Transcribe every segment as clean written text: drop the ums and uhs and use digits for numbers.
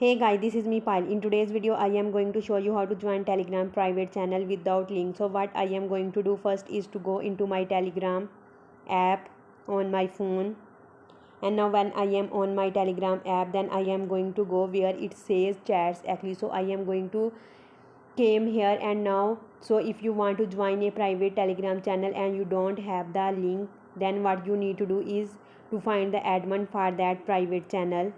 Hey guys, this is me Pile. In today's video, I am going to show you how to join Telegram private channel without link. So what I am going to do first is to go into my Telegram app on my phone. And now when I am on my Telegram app, then I am going to go where it says chats actually. So I am going to came here and now. So if you want to join a private Telegram channel and you don't have the link, then what you need to do is to find the admin for that private channel.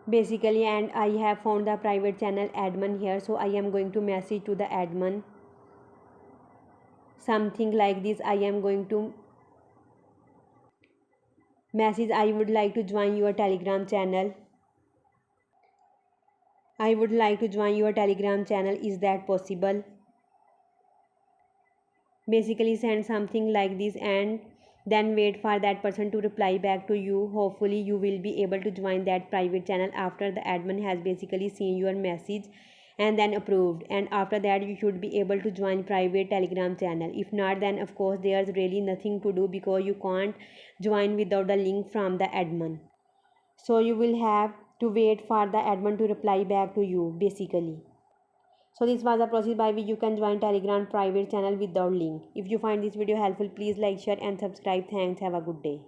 Basically, and I have found the private channel admin here, so I am going to message to the admin something like this. I am going to message, I would like to join your Telegram channel. I would like to join your Telegram channel, is that possible? Basically send something like this and then wait for that person to reply back to you. Hopefully you will be able to join that private channel after the admin has basically seen your message and then approved, and after that you should be able to join private Telegram channel. If not, then of course there's really nothing to do because you can't join without the link from the admin. So you will have to wait for the admin to reply back to you basically. So this was the process by which you can join Telegram private channel without link. If you find this video helpful, please like, share and subscribe. Thanks. Have a good day.